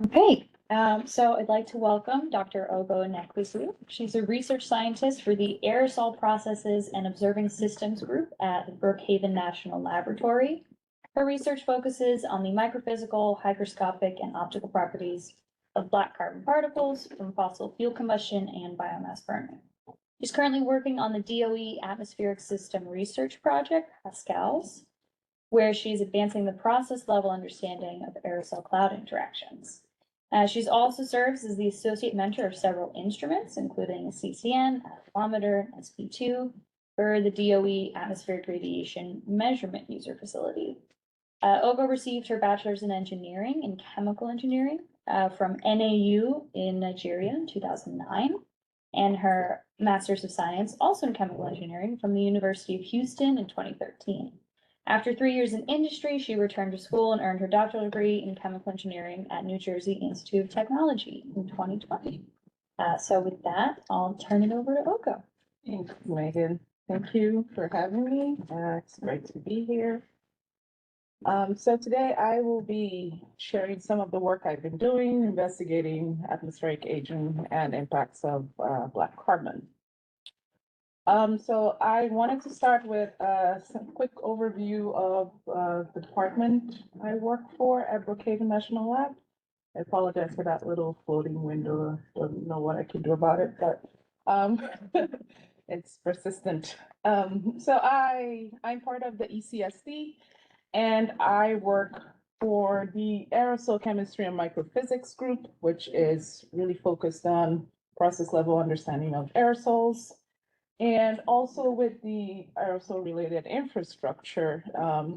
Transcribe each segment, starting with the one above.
Okay, so I'd like to welcome Dr. Enekwizu. She's a research scientist for the Aerosol Processes and Observing Systems Group at the Brookhaven National Laboratory. Her research focuses on the microphysical, hygroscopic, and optical properties of black carbon particles from fossil fuel combustion and biomass burning. She's currently working on the DOE Atmospheric System Research Project, PASCALS, where she's advancing the process level understanding of aerosol cloud interactions. She also serves as the associate mentor of several instruments, including a CCN, a thermometer, SP2, for the DOE Atmospheric Radiation Measurement User Facility. Ogo received her bachelor's in engineering and chemical engineering from NAU in Nigeria in 2009, and her master's of science, also in chemical engineering, from the University of Houston in 2013. After 3 years in industry, she returned to school and earned her doctoral degree in chemical engineering at New Jersey Institute of Technology in 2020. So with that, I'll turn it over to Ogo. Thanks, Megan. Thank you for having me. It's great to be here. So today I will be sharing some of the work I've been doing, investigating atmospheric aging and impacts of black carbon. So I wanted to start with some quick overview of the department I work for at Brookhaven National Lab. I apologize for that little floating window. Don't know what I can do about it, but it's persistent. So I'm part of the ECSD, and I work for the aerosol chemistry and microphysics group, which is really focused on process level understanding of aerosols. And also with the aerosol-related infrastructure,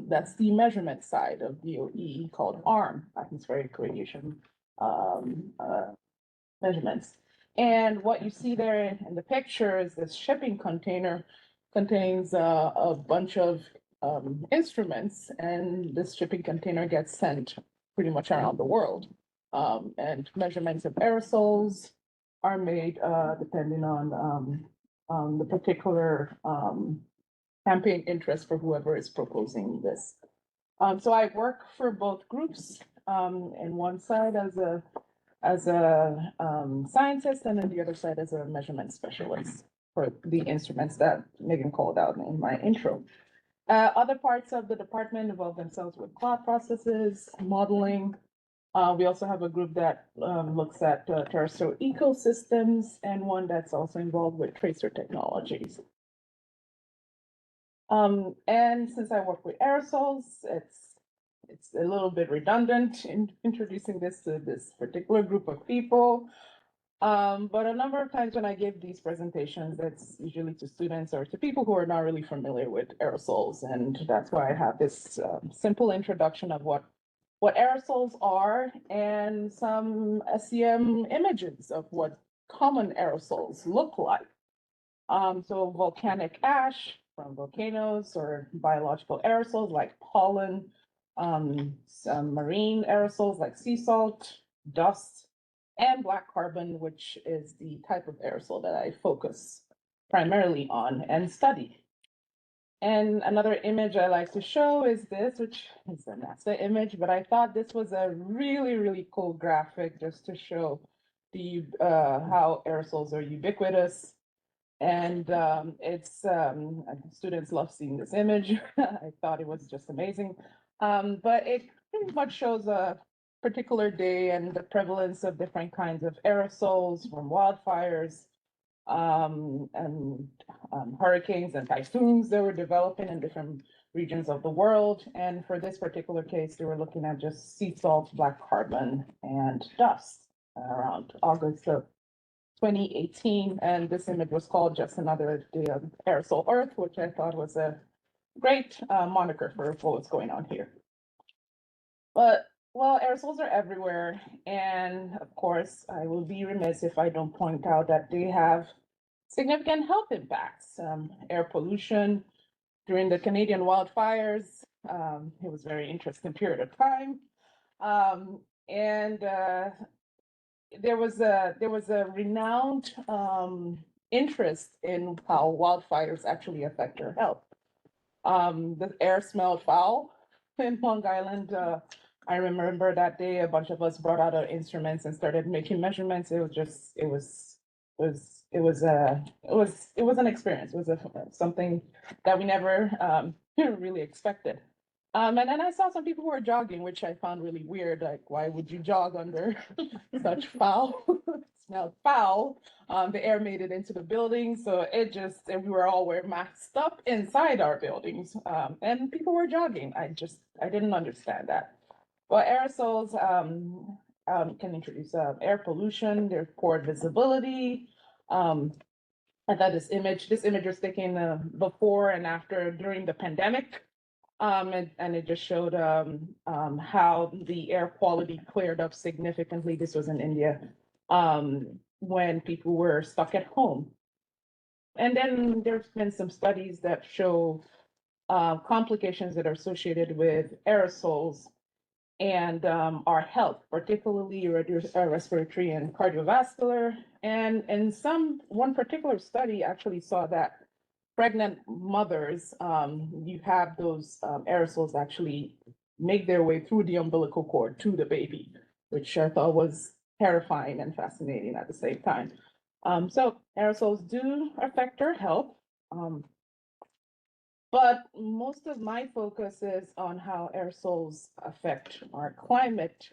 that's the measurement side of DOE called ARM, atmospheric radiation measurements. And what you see there in the picture is this shipping container contains a bunch of instruments, and this shipping container gets sent pretty much around the world. And measurements of aerosols are made depending on the particular campaign interest for whoever is proposing this. So I work for both groups, in one side as a scientist, and on the other side as a measurement specialist for the instruments that Megan called out in my intro. Other parts of the department involve themselves with cloud processes, modeling. We also have a group that looks at terrestrial ecosystems, and one that's also involved with tracer technologies. And since I work with aerosols, it's a little bit redundant in introducing this to this particular group of people. But a number of times when I give these presentations, it's usually to students or to people who are not really familiar with aerosols. And that's why I have this simple introduction of what aerosols are and some SEM images of what common aerosols look like. So volcanic ash from volcanoes, or biological aerosols like pollen, some marine aerosols like sea salt, dust, and black carbon, which is the type of aerosol that I focus primarily on and study. And another image I like to show is this, which is a NASA image, but I thought this was a really, really cool graphic just to show the how aerosols are ubiquitous. And students love seeing this image. I thought it was just amazing. But it pretty much shows a particular day and the prevalence of different kinds of aerosols, from wildfires and hurricanes and typhoons that were developing in different regions of the world. And for this particular case, they were looking at just sea salt, black carbon, and dust around August of 2018. And this image was called Just Another Day of Aerosol Earth, which I thought was a great moniker for what's going on here. But well, aerosols are everywhere, and of course, I will be remiss if I don't point out that they have significant health impacts. Air pollution during the Canadian wildfires, it was a very interesting period of time, and there was a renowned interest in how wildfires actually affect your health. The air smelled foul in Long Island I remember that day, a bunch of us brought out our instruments and started making measurements. It was just, it was an experience. It was something that we never really expected. And then I saw some people who were jogging, which I found really weird. Like, why would you jog under such foul, smelled foul? The air made it into the building, so and we were all wearing masks up inside our buildings, and people were jogging. I didn't understand that. Well, aerosols can introduce air pollution, there's poor visibility. I thought this image was taken before and after during the pandemic. And it just showed how the air quality cleared up significantly. This was in India when people were stuck at home. And then there's been some studies that show complications that are associated with aerosols and our health, particularly respiratory and cardiovascular. And one particular study actually saw that pregnant mothers, you have those aerosols actually make their way through the umbilical cord to the baby, which I thought was terrifying and fascinating at the same time. So aerosols do affect our health. But most of my focus is on how aerosols affect our climate.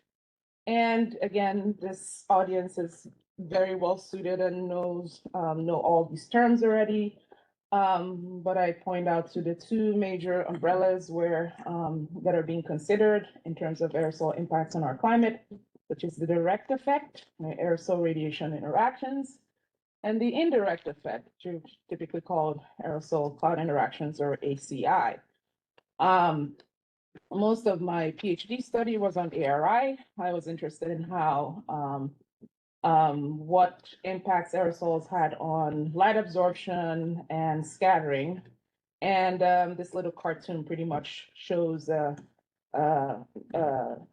And again, this audience is very well suited and know all these terms already. But I point out to the two major umbrellas that are being considered in terms of aerosol impacts on our climate, which is the direct effect, aerosol-radiation interactions, and the indirect effect, which is typically called aerosol-cloud interactions, or ACI. Most of my PhD study was on ARI. I was interested in how what impacts aerosols had on light absorption and scattering. And this little cartoon pretty much shows a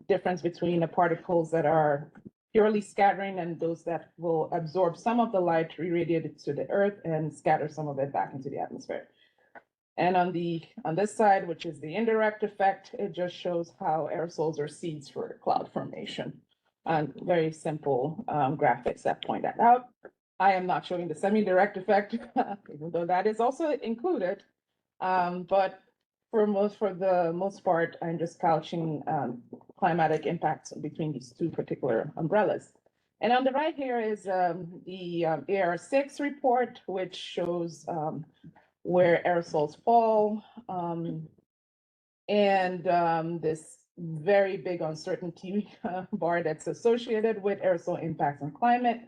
difference between the particles that are purely scattering and those that will absorb some of the light, re-radiate it to the earth, and scatter some of it back into the atmosphere. And on this side, which is the indirect effect, it just shows how aerosols are seeds for cloud formation. And very simple graphics that point that out. I am not showing the semi-direct effect, even though that is also included. But for the most part, I'm just couching climatic impacts between these two particular umbrellas. And on the right here is the AR6 report, which shows where aerosols fall, and this very big uncertainty bar that's associated with aerosol impacts on climate.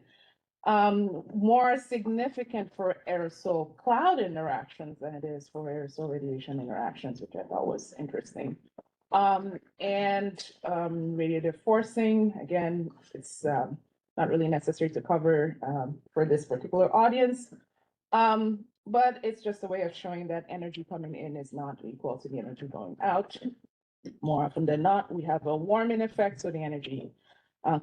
More significant for aerosol cloud interactions than it is for aerosol radiation interactions, which I thought was interesting. And radiative forcing, again, it's not really necessary to cover for this particular audience. But it's just a way of showing that energy coming in is not equal to the energy going out. More often than not, we have a warming effect, so the energy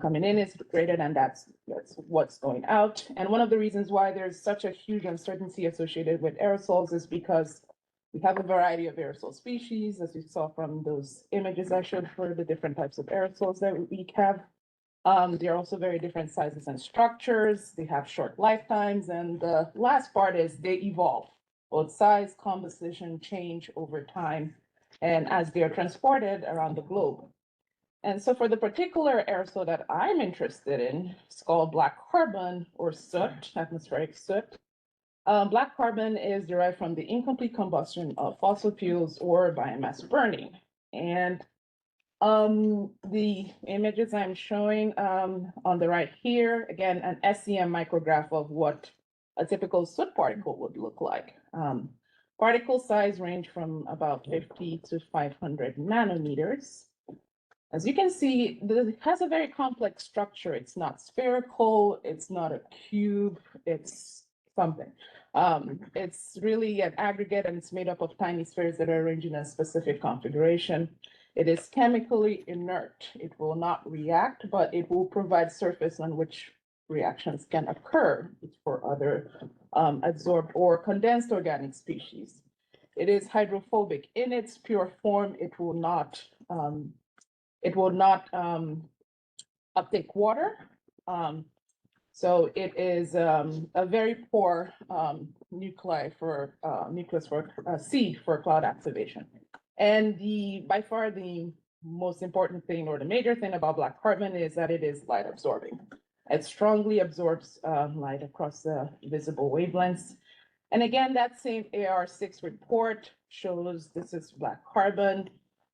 coming in is greater than that's what's going out. And one of the reasons why there's such a huge uncertainty associated with aerosols is because we have a variety of aerosol species, as you saw from those images I showed for the different types of aerosols that we have. They're also very different sizes and structures. They have short lifetimes. And the last part is they evolve. Both size, composition change over time and as they are transported around the globe. And so for the particular aerosol that I'm interested in, it's called black carbon or soot, atmospheric soot. Black carbon is derived from the incomplete combustion of fossil fuels or biomass burning. And the images I'm showing on the right here, again, an SEM micrograph of what a typical soot particle would look like. Particle size range from about 50 to 500 nanometers. As you can see, it has a very complex structure. It's not spherical, it's not a cube, it's something. It's really an aggregate, and it's made up of tiny spheres that are arranged in a specific configuration. It is chemically inert. It will not react, but it will provide surface on which reactions can occur for other adsorbed or condensed organic species. It is hydrophobic. In its pure form, it will not It will not uptake water. So it is a very poor nucleus for seed for cloud activation. And by far the most important thing or the major thing about black carbon is that it is light absorbing. It strongly absorbs light across the visible wavelengths. And again, that same AR6 report shows this is black carbon,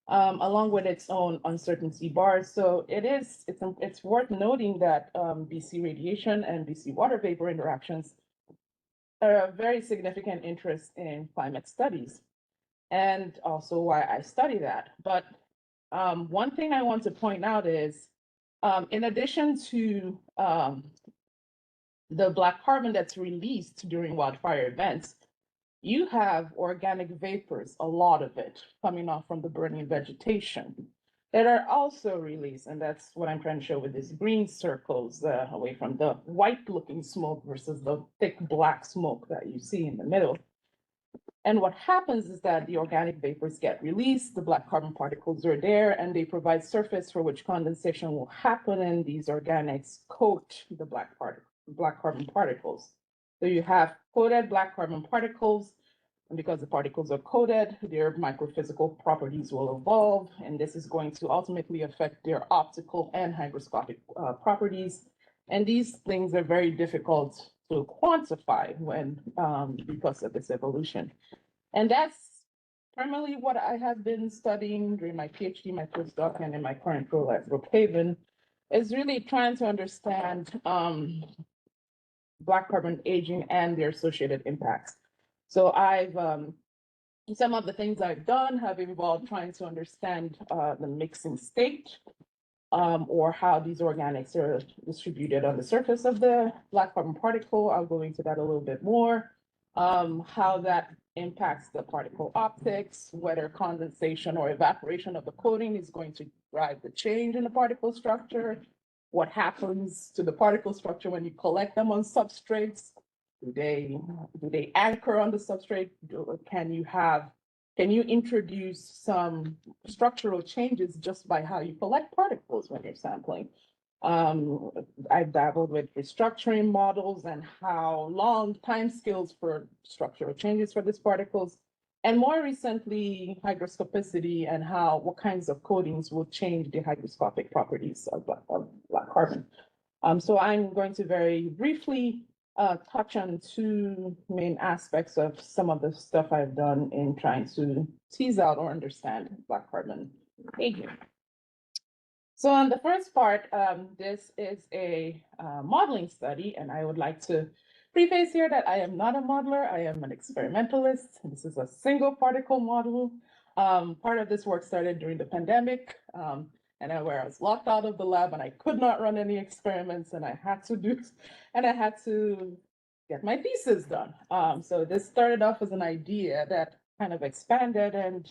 along with its own uncertainty bars. So it's worth noting that BC radiation and BC water vapor interactions are a very significant interest in climate studies, and also why I study that. But one thing I want to point out is, in addition to the black carbon that's released during wildfire events, you have organic vapors, a lot of it, coming off from the burning vegetation that are also released. And that's what I'm trying to show with these green circles, away from the white looking smoke versus the thick black smoke that you see in the middle. And what happens is that the organic vapors get released, the black carbon particles are there, and they provide surface for which condensation will happen, and these organics coat the black carbon particles. So you have coated black carbon particles, and because the particles are coated, their microphysical properties will evolve, and this is going to ultimately affect their optical and hygroscopic properties. And these things are very difficult to quantify because of this evolution. And that's primarily what I have been studying during my PhD, my postdoc, and in my current role at Brookhaven, is really trying to understand black carbon aging and their associated impacts. So some of the things I've done have involved trying to understand the mixing state, or how these organics are distributed on the surface of the black carbon particle. I'll go into that a little bit more. How that impacts the particle optics, whether condensation or evaporation of the coating is going to drive the change in the particle structure. What happens to the particle structure when you collect them on substrates? Do they anchor on the substrate? Can you introduce some structural changes just by how you collect particles when you're sampling? I've dabbled with restructuring models and how long timescales for structural changes for these particles, and more recently, hygroscopicity and what kinds of coatings will change the hygroscopic properties of black carbon. So I'm going to very briefly touch on two main aspects of some of the stuff I've done in trying to tease out or understand black carbon aging. So on the first part, this is a modeling study, and I would like to preface here that I am not a modeler, I am an experimentalist. This is a single particle model. Part of this work started during the pandemic, where I was locked out of the lab and I could not run any experiments, and I had to get my thesis done. So this started off as an idea that kind of expanded, and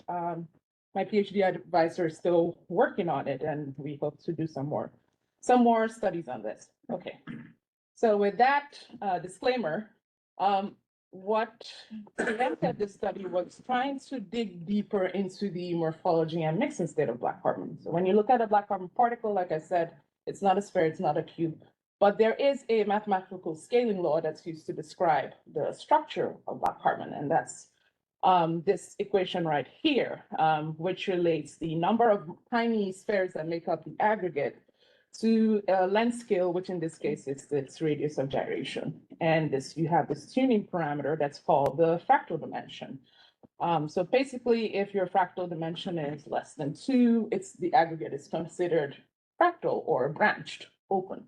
my PhD advisor is still working on it, and we hope to do some more studies on this. Okay, so with that disclaimer, what prevented this study was trying to dig deeper into the morphology and mixing state of black carbon. So when you look at a black carbon particle, like I said, it's not a sphere, it's not a cube, but there is a mathematical scaling law that's used to describe the structure of black carbon, and that's this equation right here, which relates the number of tiny spheres that make up the aggregate to a length scale, which in this case is its radius of gyration. And you have this tuning parameter that's called the fractal dimension. So basically, if your fractal dimension is less than 2, the aggregate is considered fractal or branched, open.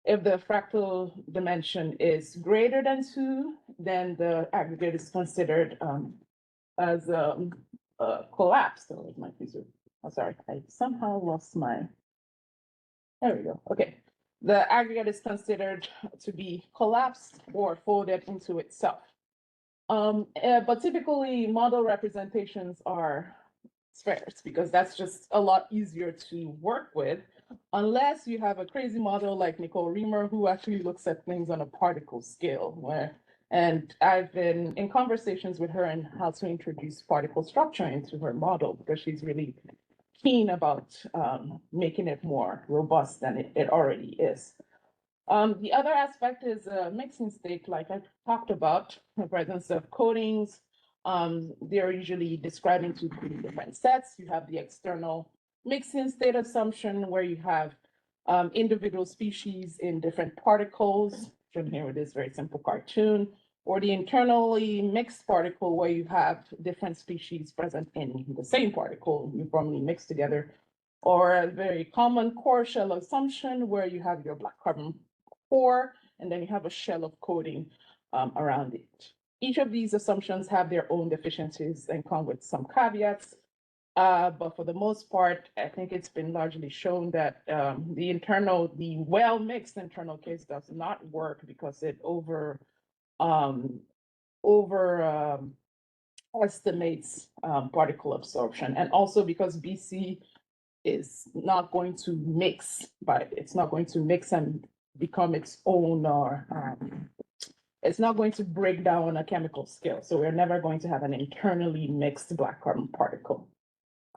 If the fractal dimension is greater than 2, then the aggregate is considered as collapsed. Oh, my tweezer. Oh, sorry, I somehow lost my. There we go. Okay. The aggregate is considered to be collapsed or folded into itself. But typically, model representations are spheres because that's just a lot easier to work with, unless you have a crazy model like Nicole Reamer, who actually looks at things on a particle scale. And I've been in conversations with her on how to introduce particle structure into her model, because she's really keen about making it more robust than it already is. The other aspect is mixing state, like I talked about, the presence of coatings. They're usually described into three different sets. You have the external mixing state assumption, where you have individual species in different particles, shown here with this very simple cartoon, or the internally mixed particle, where you have different species present in the same particle, uniformly mixed together, or a very common core shell assumption, where you have your black carbon core, and then you have a shell of coating around it. Each of these assumptions have their own deficiencies and come with some caveats. But for the most part, I think it's been largely shown that the well-mixed internal case does not work because it estimates particle absorption, and also because BC is not going to mix, but it's not going to mix and become its own, or it's not going to break down on a chemical scale. So we're never going to have an internally mixed black carbon particle.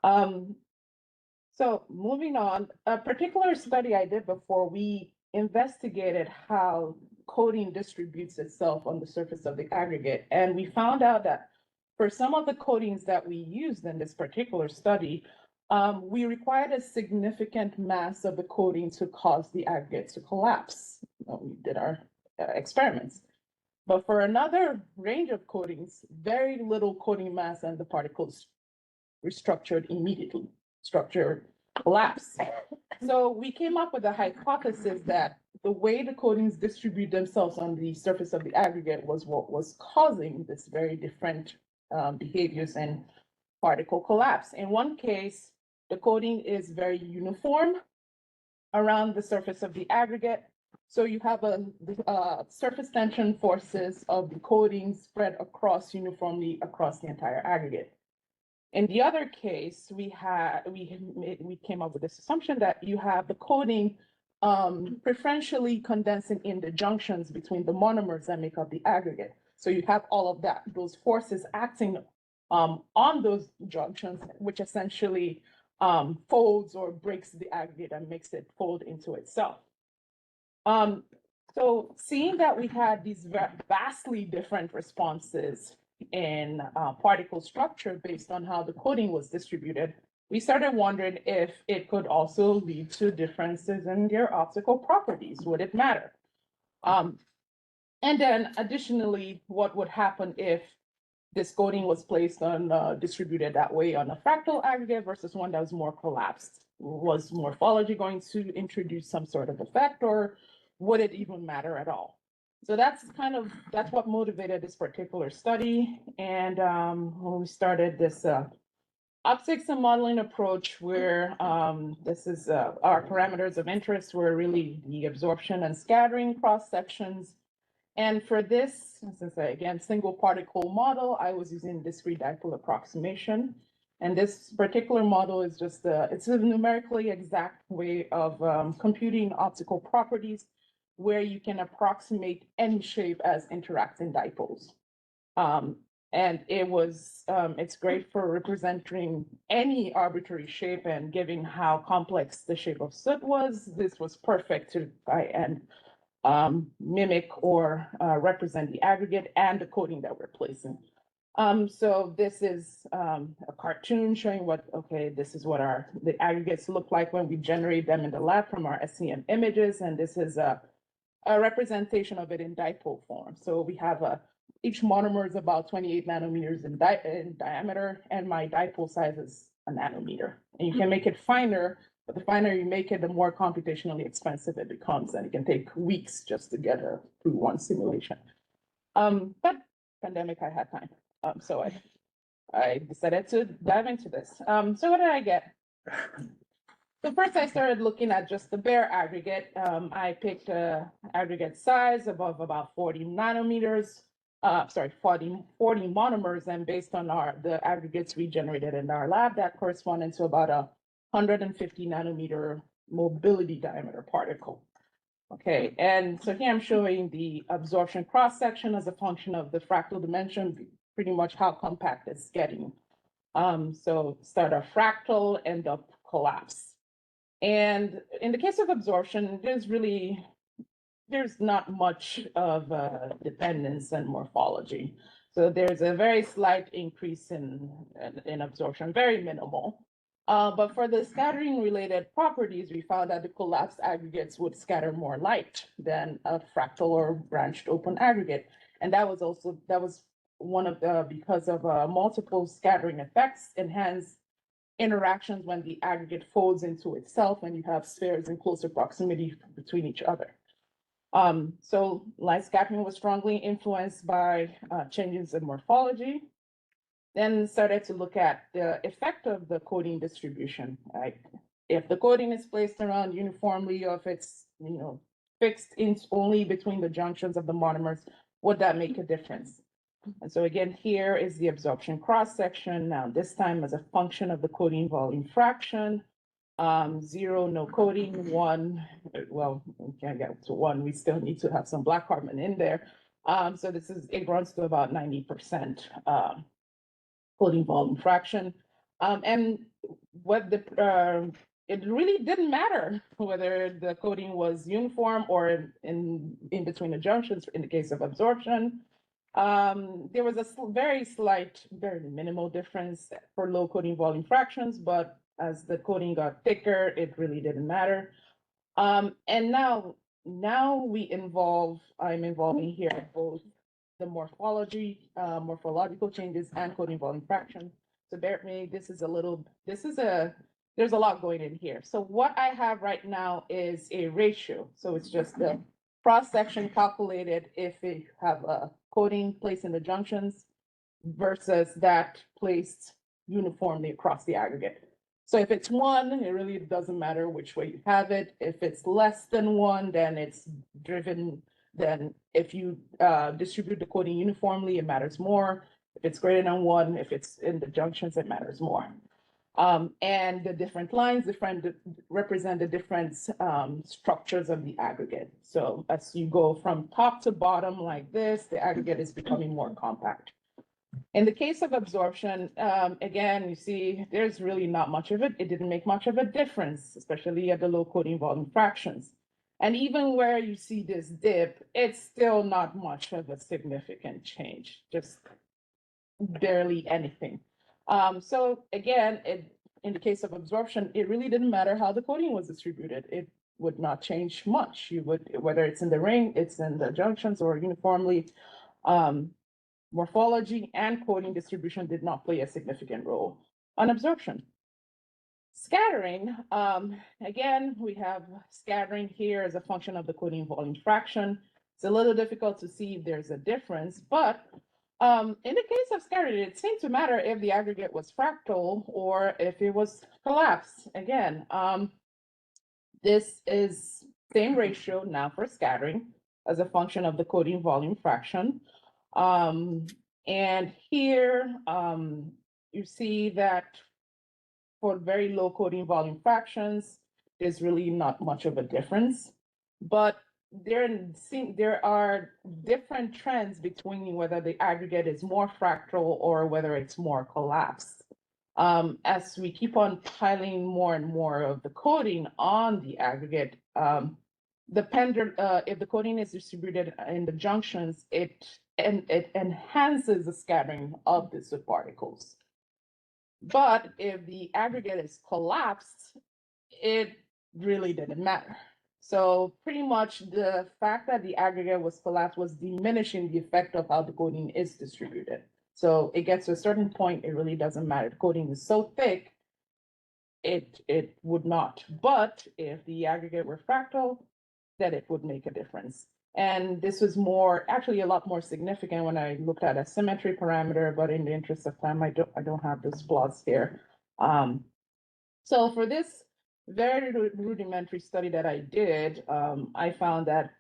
So moving on, a particular study I did before, we investigated how coating distributes itself on the surface of the aggregate. And we found out that for some of the coatings that we used in this particular study, we required a significant mass of the coating to cause the aggregate to collapse. We did our experiments. But for another range of coatings, very little coating mass and the particles restructured immediately, structure collapse. So we came up with a hypothesis that the way the coatings distribute themselves on the surface of the aggregate was what was causing this very different behaviors and particle collapse. In one case, the coating is very uniform around the surface of the aggregate. So you have a surface tension forces of the coating spread across uniformly across the entire aggregate. In the other case, we came up with this assumption that you have the coating preferentially condensing in the junctions between the monomers that make up the aggregate. So you have all of that, those forces acting on those junctions, which essentially folds or breaks the aggregate and makes it fold into itself. So seeing that we had these vastly different responses in particle structure based on how the coating was distributed, we started wondering if it could also lead to differences in their optical properties. Would it matter? And then additionally, what would happen if this coating was placed on distributed that way on a fractal aggregate versus one that was more collapsed? Was morphology going to introduce some sort of effect, or would it even matter at all? So that's what motivated this particular study. And when we started this optics and modeling approach, where this is our parameters of interest were really the absorption and scattering cross sections. And for this, since again, single particle model, I was using discrete dipole approximation. And this particular model is just it's a numerically exact way of computing optical properties, where you can approximate any shape as interacting dipoles. And it's great for representing any arbitrary shape, and given how complex the shape of soot was, this was perfect to try and mimic or represent the aggregate and the coating that we're placing. So this is a cartoon showing this is what the aggregates look like when we generate them in the lab from our SEM images, and this is a representation of it in dipole form. So we have each monomer is about 28 nanometers in diameter, and my dipole size is a nanometer. And you can make it finer, but the finer you make it, the more computationally expensive it becomes, and it can take weeks just to get through one simulation. But pandemic, I had time, so I decided to dive into this. So what did I get? So first I started looking at just the bare aggregate. I picked aggregate size above about 40 nanometers, 40 monomers, and based on the aggregates we generated in our lab, that corresponded to about 150 nanometer mobility diameter particle. Okay, and so here I'm showing the absorption cross-section as a function of the fractal dimension, pretty much how compact it's getting. So start a fractal, end up collapse. And in the case of absorption, there's not much of a dependence on morphology. So there's a very slight increase in absorption, very minimal. But for the scattering related properties, we found that the collapsed aggregates would scatter more light than a fractal or branched open aggregate. And that was one of the, because of multiple scattering effects, enhanced interactions when the aggregate folds into itself when you have spheres in closer proximity between each other. So light scattering was strongly influenced by changes in morphology. Then started to look at the effect of the coating distribution. Like if the coating is placed around uniformly, or if it's fixed in only between the junctions of the monomers, would that make a difference? And so again, here is the absorption cross section. Now this time as a function of the coating volume fraction. 0, no coating, 1, well, we can't get to 1, we still need to have some black carbon in there. So it runs to about 90% coating volume fraction. And what it really didn't matter whether the coating was uniform or in between the junctions in the case of absorption. There was a very slight, very minimal difference for low coating volume fractions, but as the coating got thicker, it really didn't matter. And now I'm involving here both the morphological changes and coating volume fraction. So bear with me, there's a lot going in here. So what I have right now is a ratio. So it's just the cross-section calculated if you have a coating placed in the junctions versus that placed uniformly across the aggregate. So if it's 1, it really doesn't matter which way you have it. If it's less than 1, then it's driven. Then if you distribute the coating uniformly, it matters more. If it's greater than 1, if it's in the junctions, it matters more. And the different lines represent the different structures of the aggregate. So as you go from top to bottom like this, the aggregate is becoming more compact. In the case of absorption, again, you see there's really not much of it. It didn't make much of a difference, especially at the low coating volume fractions. And even where you see this dip, it's still not much of a significant change, just barely anything. So again, in the case of absorption, it really didn't matter how the coating was distributed. It would not change much. Whether it's in the ring, it's in the junctions, or uniformly. Morphology and coating distribution did not play a significant role on absorption. Scattering, again, we have scattering here as a function of the coating volume fraction. It's a little difficult to see if there's a difference, but in the case of scattering, it seemed to matter if the aggregate was fractal or if it was collapsed. Again, this is same ratio now for scattering as a function of the coating volume fraction. And here you see that for very low coating volume fractions, there's really not much of a difference. But there are different trends between whether the aggregate is more fractal or whether it's more collapsed. As we keep on piling more and more of the coating on the aggregate, if the coating is distributed in the junctions, it enhances the scattering of the soot particles. But if the aggregate is collapsed, it really didn't matter. So pretty much the fact that the aggregate was collapsed was diminishing the effect of how the coating is distributed. So it gets to a certain point, it really doesn't matter. The coating is so thick, it would not. But if the aggregate were fractal, then it would make a difference. And this was actually a lot more significant when I looked at a symmetry parameter, but in the interest of time, I don't have those plots here. So for this very rudimentary study that I did, I found that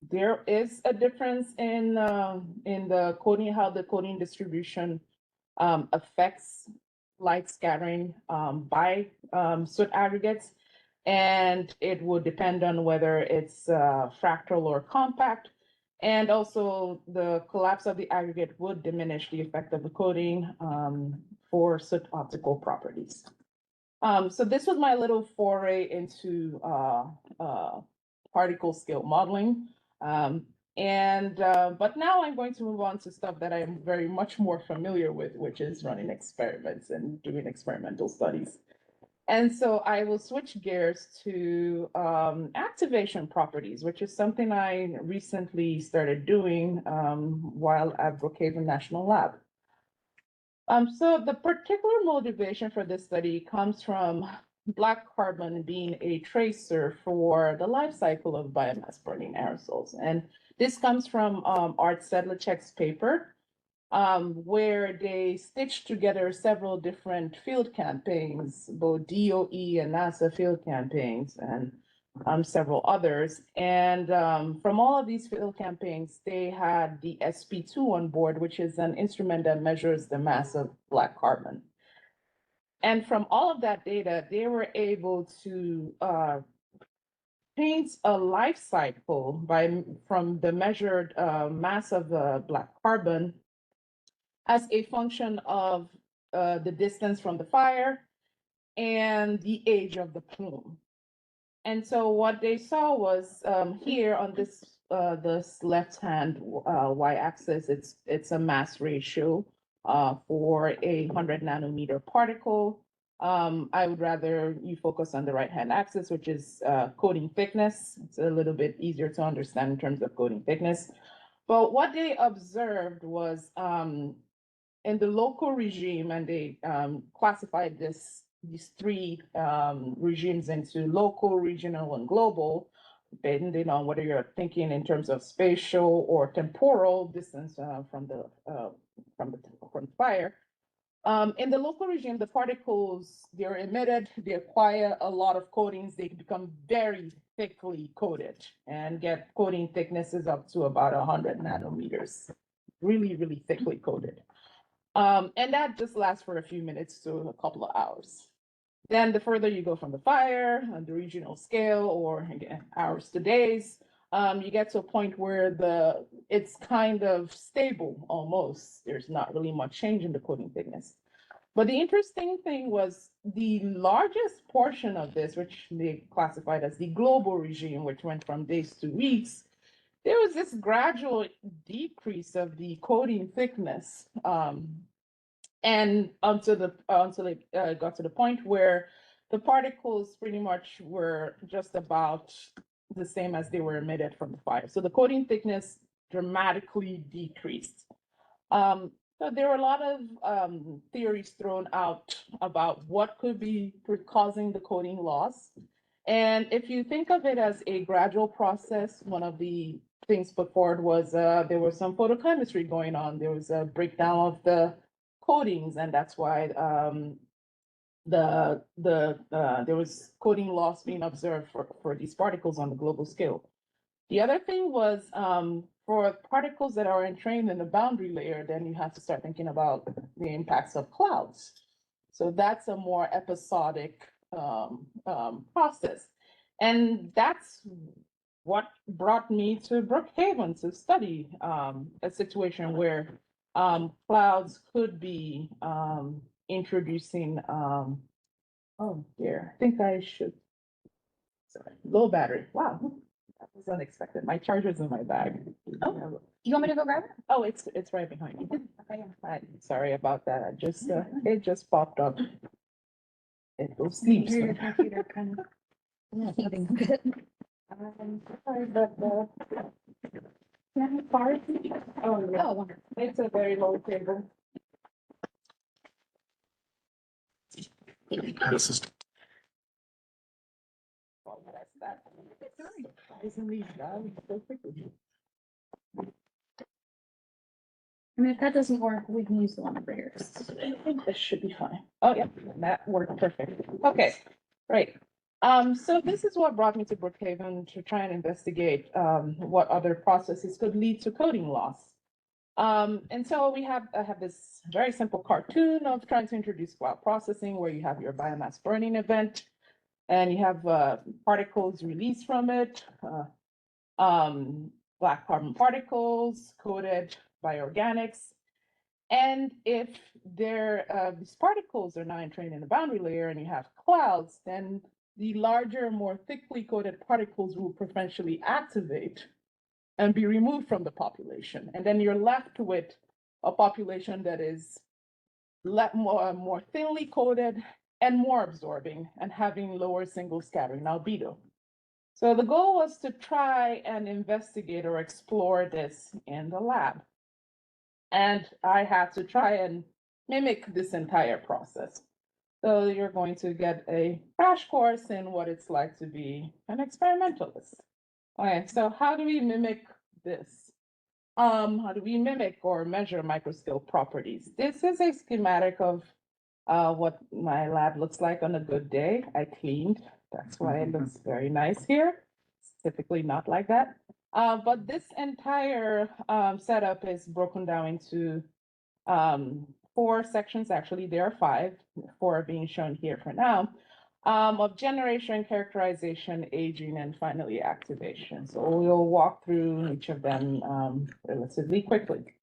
there is a difference in the coating, how the coating distribution affects light scattering by soot aggregates. And it would depend on whether it's fractal or compact. And also the collapse of the aggregate would diminish the effect of the coating for certain optical properties. So this was my little foray into particle scale modeling. But now I'm going to move on to stuff that I am very much more familiar with, which is running experiments and doing experimental studies. And so I will switch gears to activation properties, which is something I recently started doing while at Brookhaven National Lab. So the particular motivation for this study comes from black carbon being a tracer for the life cycle of biomass burning aerosols. And this comes from Art Sedlacek's paper, where they stitched together several different field campaigns, both DOE and NASA field campaigns, and several others. And from all of these field campaigns, they had the SP2 on board, which is an instrument that measures the mass of black carbon. And from all of that data, they were able to paint a life cycle from the measured mass of black carbon as a function of the distance from the fire and the age of the plume. And so what they saw was here on this left-hand y-axis, it's a mass ratio for a 100 nanometer particle. I would rather you focus on the right-hand axis, which is coating thickness. It's a little bit easier to understand in terms of coating thickness. But what they observed was in the local regime, and they classified these three regimes into local, regional, and global, depending on whether you're thinking in terms of spatial or temporal distance from the fire. In the local regime, the particles, they're emitted, they acquire a lot of coatings, they become very thickly coated and get coating thicknesses up to about 100 nanometers, really, really thickly coated. And that just lasts for a few minutes to a couple of hours. Then the further you go from the fire on the regional scale, or again, hours to days, you get to a point where it's kind of stable almost. There's not really much change in the coating thickness. But the interesting thing was the largest portion of this, which they classified as the global regime, which went from days to weeks, there was this gradual decrease of the coating thickness. And until it got to the point where the particles pretty much were just about the same as they were emitted from the fire. So the coating thickness dramatically decreased. So there were a lot of theories thrown out about what could be causing the coating loss. And if you think of it as a gradual process, one of the things put forward was there was some photochemistry going on. There was a breakdown of the coatings, and that's why there was coating loss being observed for these particles on the global scale. The other thing was for particles that are entrained in the boundary layer, then you have to start thinking about the impacts of clouds. So that's a more episodic process. And that's what brought me to Brookhaven to study a situation where clouds could be introducing, oh dear, I think I should, sorry, low battery. Wow, that was unexpected. My charger's in my bag. Oh, you want me to go grab it? Oh, it's right behind me. Okay. I'm sorry about that. I just it just popped up. It goes sleep. Your computer kind of eating a bit. Sorry, but Yeah, far. oh yeah, Oh, wonderful. it's a very low table. Well, that's that. Surprisingly done so quickly. I mean, if that doesn't work, we can use the one over here. I think this should be fine. Oh, yeah, that worked perfect. Okay, right. So this is what brought me to Brookhaven to try and investigate what other processes could lead to coating loss. And so I have this very simple cartoon of trying to introduce cloud processing, where you have your biomass burning event, and you have particles released from it. black carbon particles coated by organics. And if these particles are now entering in the boundary layer and you have clouds, then the larger, more thickly coated particles will preferentially activate and be removed from the population. And then you're left with a population that is more thinly coated and more absorbing and having lower single scattering albedo. So the goal was to try and investigate or explore this in the lab. And I had to try and mimic this entire process. So you're going to get a crash course in what it's like to be an experimentalist. Okay, so how do we mimic this? How do we mimic or measure microscale properties? This is a schematic of what my lab looks like on a good day. I cleaned, that's why it looks very nice here. It's typically not like that. But this entire setup is broken down into 4 sections. Actually, there are 5, 4 are being shown here for now, of generation, characterization, aging, and finally activation. So we'll walk through each of them relatively quickly.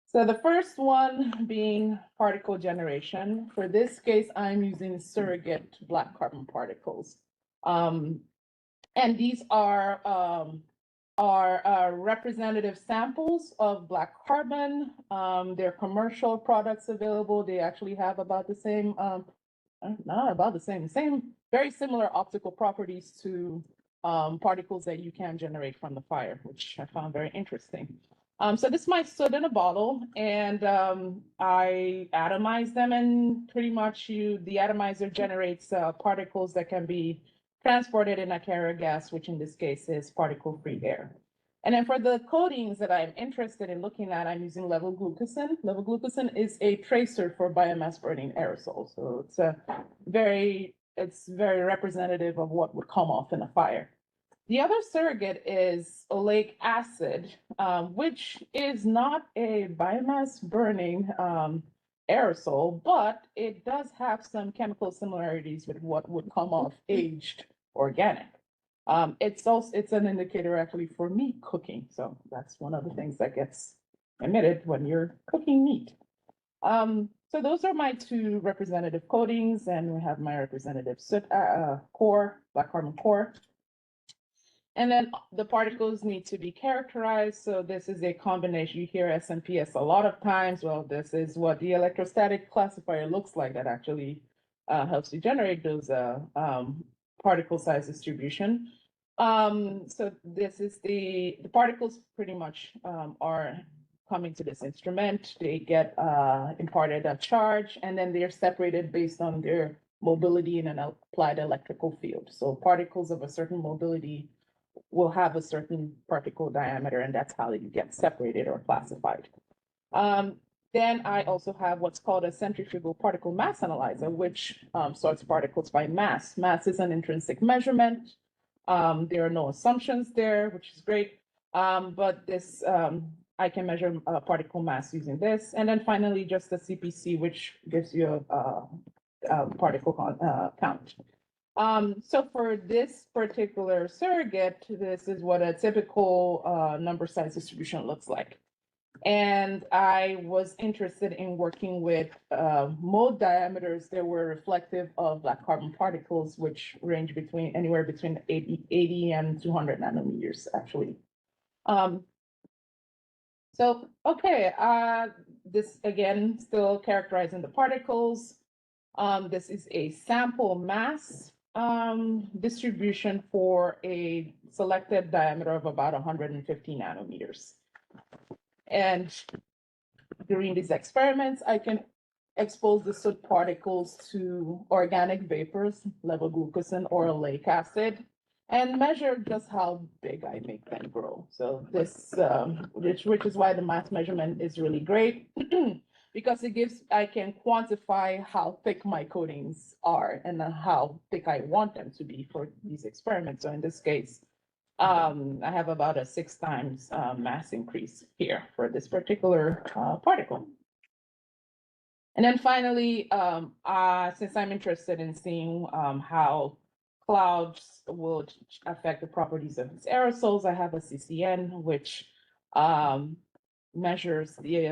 So the first one being particle generation. For this case, I'm using surrogate black carbon particles. And these are representative samples of black carbon. They're commercial products available. They actually have about the same, not about the same, very similar optical properties to particles that you can generate from the fire, which I found very interesting. So this is my soot in a bottle, and I atomize them, and pretty much the atomizer generates particles that can be transported in a carrier gas, which in this case is particle-free air. And then for the coatings that I'm interested in looking at, I'm using level glucosin. Level glucosin is a tracer for biomass burning aerosol. So it's very representative of what would come off in a fire. The other surrogate is oleic acid, which is not a biomass burning aerosol, but it does have some chemical similarities with what would come off aged organic. It's an indicator actually for meat cooking. So that's one of the things that gets emitted when you're cooking meat. So those are my 2 representative coatings, and we have my representative soot core, black carbon core. And then the particles need to be characterized. So this is a combination. You hear SNPS a lot of times. Well, this is what the electrostatic classifier looks like that actually helps you generate those particle size distribution. So this is the particles pretty much are coming to this instrument. They get imparted a charge, and then they're separated based on their mobility in an applied electrical field. So particles of a certain mobility will have a certain particle diameter, and that's how you get separated or classified. Then I also have what's called a centrifugal particle mass analyzer, which sorts particles by mass. Mass is an intrinsic measurement. There are no assumptions there, which is great. But this, I can measure particle mass using this. And then finally, just the CPC, which gives you a particle count. So for this particular surrogate, this is what a typical number size distribution looks like. And I was interested in working with mode diameters that were reflective of black carbon particles, which range anywhere between 80 and 200 nanometers, actually. This again, still characterizing the particles. This is a sample mass distribution for a selected diameter of about 150 nanometers. And during these experiments, I can expose the soot particles to organic vapors, level glucosin or oleic acid, and measure just how big I make them grow. So this, which is why the mass measurement is really great. Because I can quantify how thick my coatings are and how thick I want them to be for these experiments. So in this case, I have about a 6 times mass increase here for this particular particle. And then finally, since I'm interested in seeing how clouds will affect the properties of these aerosols. I have a CCN, which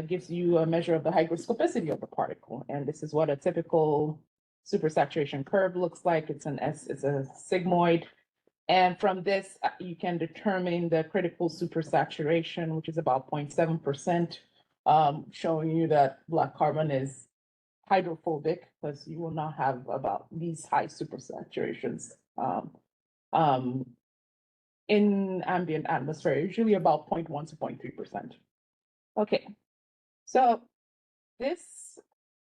gives you a measure of the hygroscopicity of the particle. And this is what a typical supersaturation curve looks like. It's a sigmoid. And from this, you can determine the critical supersaturation, which is about 0.7%, showing you that black carbon is hydrophobic because you will not have about these high supersaturations in ambient atmosphere, usually about 0.1 to 0.3%. Okay, so this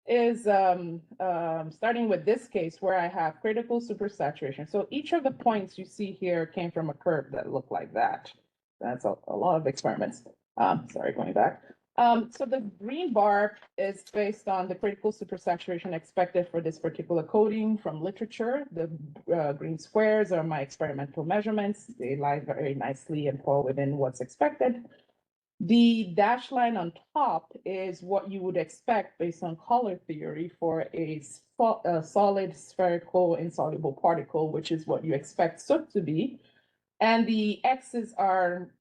is starting with this case where I have critical supersaturation. So each of the points you see here came from a curve that looked like that. That's a lot of experiments. Sorry, going back. So the green bar is based on the critical supersaturation expected for this particular coating from literature. The green squares are my experimental measurements. They lie very nicely and fall within what's expected. The dashed line on top is what you would expect based on color theory for a solid spherical insoluble particle, which is what you expect soot to be. And the X's are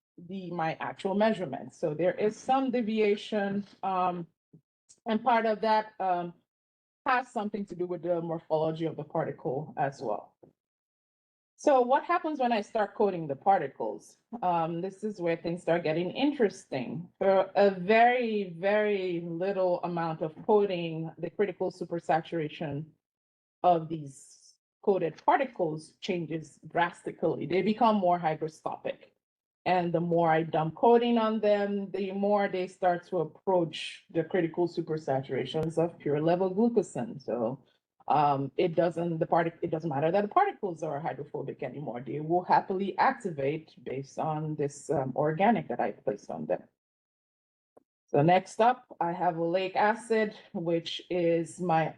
my actual measurements. So there is some deviation, and part of that has something to do with the morphology of the particle as well. So what happens when I start coating the particles? This is where things start getting interesting. For a very, very little amount of coating, the critical supersaturation of these coated particles changes drastically. They become more hygroscopic. And the more I dump coating on them, the more they start to approach the critical supersaturations of pure level glucosan. So it doesn't matter that the particles are hydrophobic anymore. They will happily activate based on this organic that I placed on them. So next up, I have oleic acid, which is my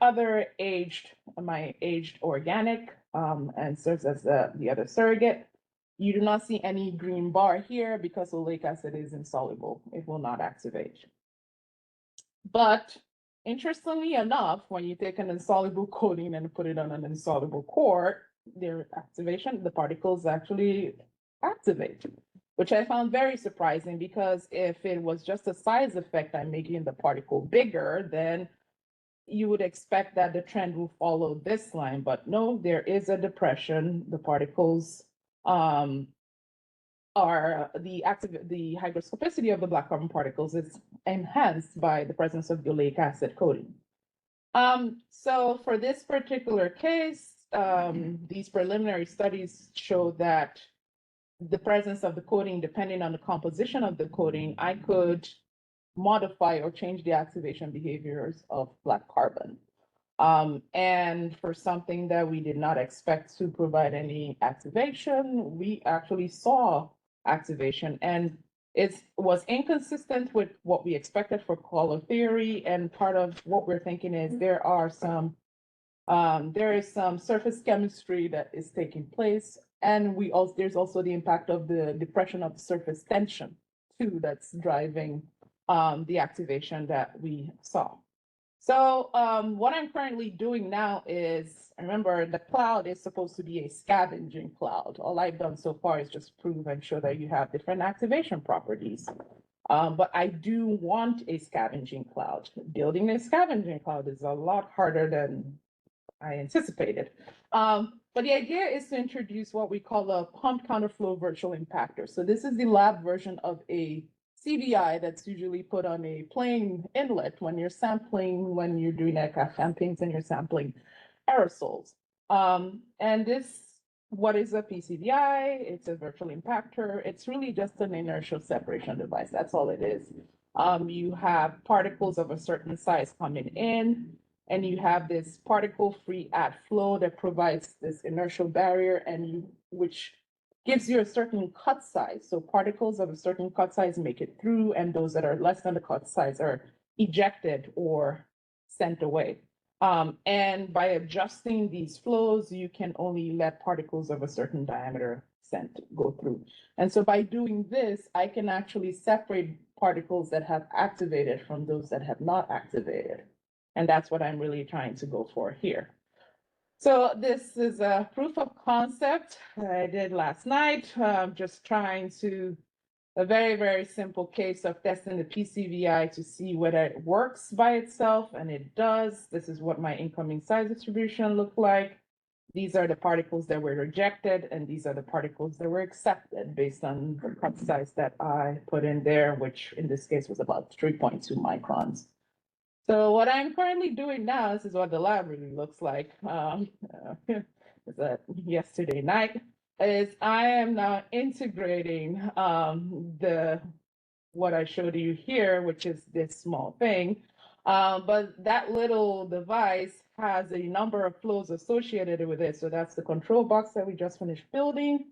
aged organic, and serves as the other surrogate. You do not see any green bar here because oleic acid is insoluble. It will not activate. But interestingly enough, when you take an insoluble coating and put it on an insoluble core, their activation, the particles actually activate, which I found very surprising because if it was just a size effect, I'm making the particle bigger, then you would expect that the trend will follow this line, but no, there is a depression. The particles the hygroscopicity of the black carbon particles is enhanced by the presence of the oleic acid coating. So for this particular case, these preliminary studies show that the presence of the coating, depending on the composition of the coating, I could modify or change the activation behaviors of black carbon. And for something that we did not expect to provide any activation, we actually saw activation, and it was inconsistent with what we expected for color theory. And part of what we're thinking is there is some surface chemistry that is taking place, and there's also the impact of the depression of the surface tension too that's driving the activation that we saw. So what I'm currently doing now is, remember, the cloud is supposed to be a scavenging cloud. All I've done so far is just prove and show that you have different activation properties. But I do want a scavenging cloud. Building a scavenging cloud is a lot harder than I anticipated. But the idea is to introduce what we call a pumped counterflow virtual impactor. So this is the lab version of a CVI that's usually put on a plane inlet when you're sampling, when you're doing aircraft campaigns and you're sampling aerosols. And what is a PCVI? It's a virtual impactor. It's really just an inertial separation device. That's all it is. You have particles of a certain size coming in, and you have this particle-free at flow that provides this inertial barrier, which gives you a certain cut size. So particles of a certain cut size make it through, and those that are less than the cut size are ejected or sent away. And by adjusting these flows, you can only let particles of a certain diameter go through. And so by doing this, I can actually separate particles that have activated from those that have not activated. And that's what I'm really trying to go for here. So this is a proof of concept that I did last night, just trying to, a very, very simple case of testing the PCVI to see whether it works by itself, and it does. This is what my incoming size distribution looked like. These are the particles that were rejected, and these are the particles that were accepted based on the cut size that I put in there, which in this case was about 3.2 microns. So what I'm currently doing now, this is what the lab really looks like. Is that yesterday night, is I am now integrating what I showed you here, which is this small thing. But that little device has a number of flows associated with it. So that's the control box that we just finished building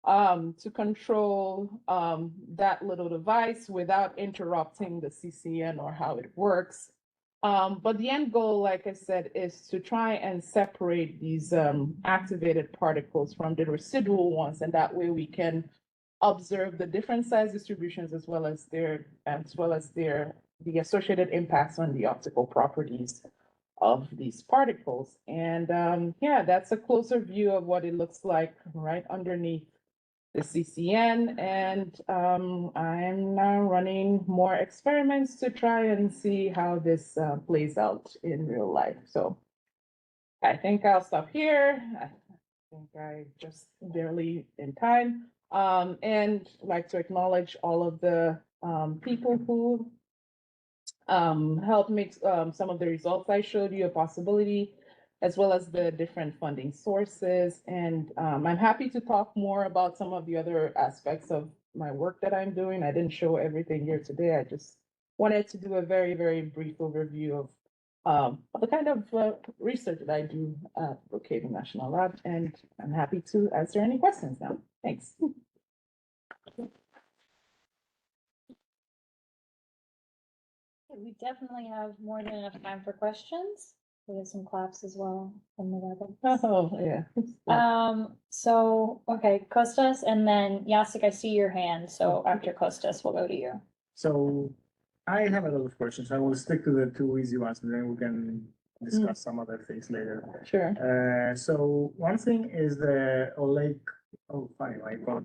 to control that little device without interrupting the CCN or how it works. But the end goal, like I said, is to try and separate these activated particles from the residual ones, and that way we can observe the different size distributions as well as the associated impacts on the optical properties of these particles. And yeah, that's a closer view of what it looks like right underneath the CCN, and I'm now running more experiments to try and see how this plays out in real life. So I think I'll stop here. I think I just barely in time. And like to acknowledge all of the people who helped make some of the results I showed you a possibility, as well as the different funding sources. And I'm happy to talk more about some of the other aspects of my work that I'm doing. I didn't show everything here today. I just wanted to do a very, very brief overview of the kind of research that I do at Brookhaven National Lab. And I'm happy to answer any questions now. Thanks. We definitely have more than enough time for questions. We have some claps as well from the web. Oh, yeah. So, okay, Kostas, and then Yasik, I see your hand, so after Kostas, we'll go to you. So I have a lot of questions. I will stick to the two easy ones, and then we can discuss some other things later. Sure. So one thing is the oleic. Oh, funny,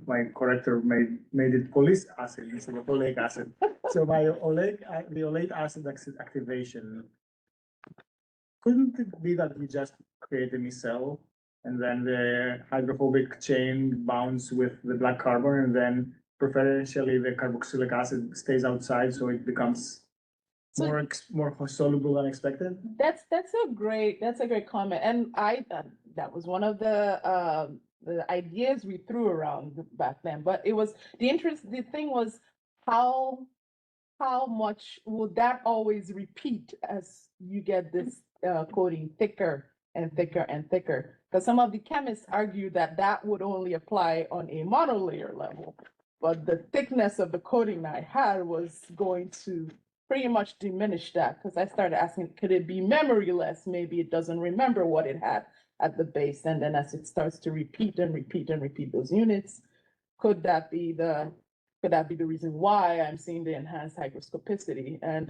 my corrector made it police acid instead of oleic acid. So by the oleic acid activation, couldn't it be that you just create a micelle and then the hydrophobic chain bonds with the black carbon, and then preferentially the carboxylic acid stays outside, so it becomes more soluble than expected? That's a great comment, and that was one of the ideas we threw around back then. But it was the thing was how much will that always repeat as you get this coating thicker and thicker and thicker? Because some of the chemists argue that that would only apply on a monolayer level, but the thickness of the coating I had was going to pretty much diminish that, because I started asking, could it be memoryless? Maybe it doesn't remember what it had at the base, and then as it starts to repeat and repeat and repeat those units, could that be the reason why I'm seeing the enhanced hygroscopicity? And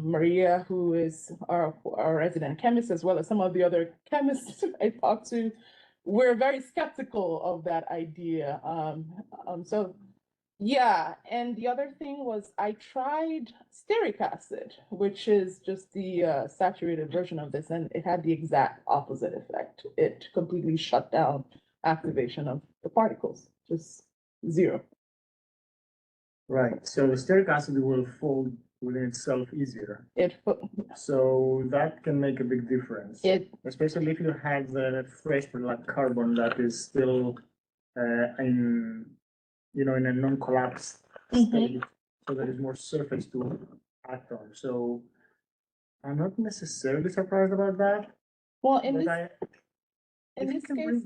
Maria, who is our resident chemist, as well as some of the other chemists I talked to, we're very skeptical of that idea. So yeah, and the other thing was I tried stearic acid, which is just the saturated version of this, and it had the exact opposite effect. It completely shut down activation of the particles, just zero. Right. So the stearic acid will fold within itself easier. So that can make a big difference. Especially if you have the fresh black carbon that is still in a non-collapsed state, so there is more surface to act on. So I'm not necessarily surprised about that. Well, in this case,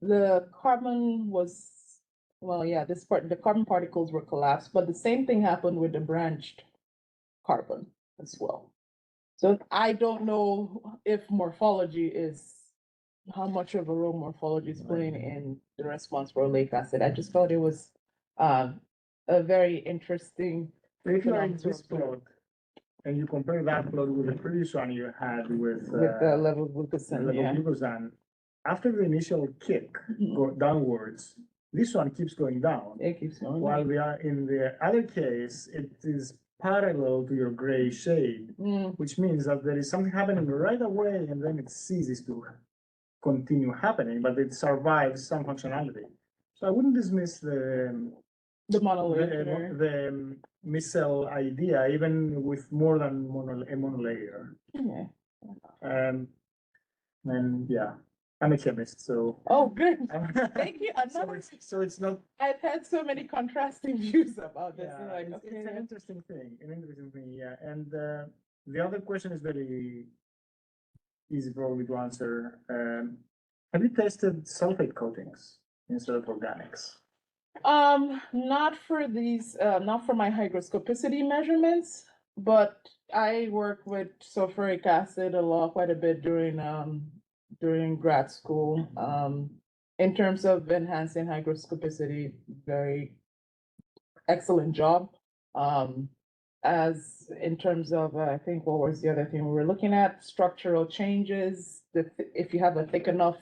the carbon was, well, yeah, the carbon particles were collapsed, but the same thing happened with the branched carbon as well. So I don't know if morphology is, how much of a role morphology is playing in the response for oleic acid. I just thought it was a very interesting. If you are in this plot, and you compare that plot with the previous one you had with the level of glucosan, yeah. glucosan, after the initial kick go downwards, this one keeps going down. It keeps going. While we are in the other case, it is parallel to your gray shade, which means that there is something happening right away and then it ceases to continue happening, but it survives some functionality. So I wouldn't dismiss the monolayer, the micelle idea, even with more than a monolayer. Yeah. And yeah, I'm a chemist, so. Oh, good. Thank you. So it's not. I've had so many contrasting views about this. Yeah, Like, it's an interesting thing, yeah. And the other question is very easy probably to answer. Have you tested sulfate coatings instead of organics? Not for these, not for my hygroscopicity measurements, but I work with sulfuric acid quite a bit during grad school. In terms of enhancing hygroscopicity, very excellent job. As in terms of, I think, what was the other thing we were looking at? Structural changes. If you have a thick enough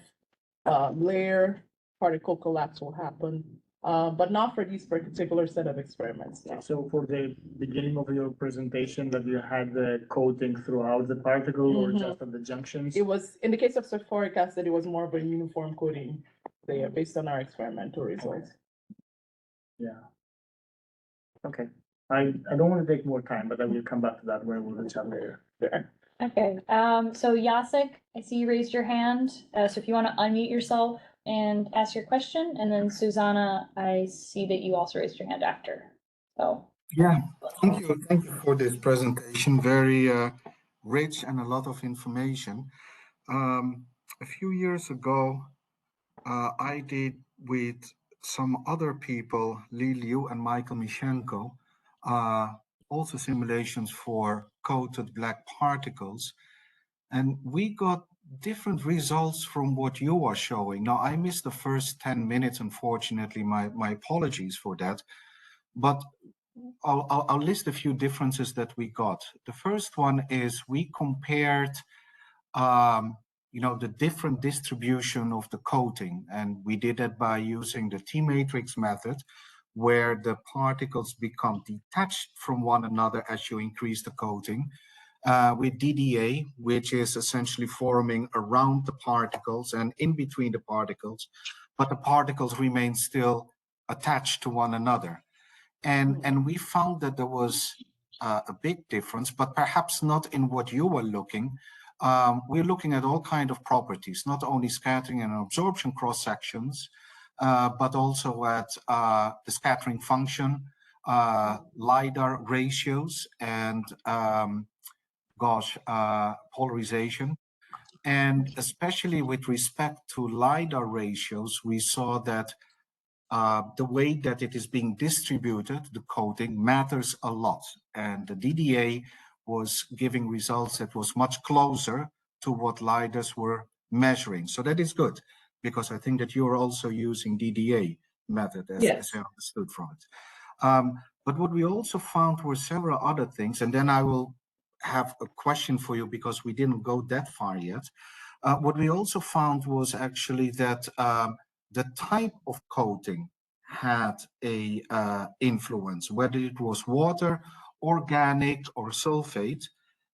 layer, particle collapse will happen. But not for these particular set of experiments. No. So for the beginning of your presentation that you had the coating throughout the particle or just at the junctions? It was, in the case of sulfuric acid, it was more of a uniform coating there based on our experimental results. Yeah. Okay. I don't want to take more time, but I will come back to that when we'll chat later. Sure. Okay, so Jacek, I see you raised your hand, so if you want to unmute yourself and ask your question, and then Susanna, I see that you also raised your hand after, so. Yeah, thank you for this presentation, very rich and a lot of information. A few years ago, I did with some other people, Li Liu and Michael Mishenko, also simulations for coated black particles. And we got different results from what you are showing. Now, I missed the first 10 minutes, unfortunately, my apologies for that. But I'll list a few differences that we got. The first one is we compared the different distribution of the coating, and we did it by using the T-matrix method, where the particles become detached from one another as you increase the coating, with DDA, which is essentially forming around the particles and in between the particles, but the particles remain still attached to one another. And we found that there was a big difference, but perhaps not in what you were looking. We're looking at all kinds of properties, not only scattering and absorption cross sections, but also at the scattering function, LiDAR ratios, and polarization. And especially with respect to LiDAR ratios, we saw that the way that it is being distributed, the coating, matters a lot. And the DDA was giving results that was much closer to what LiDARs were measuring. So that is good, because I think that you're also using DDA method, as I understood from it. But what we also found were several other things, and then I will have a question for you because we didn't go that far yet. What we also found was actually that the type of coating had a influence, whether it was water, organic, or sulfate.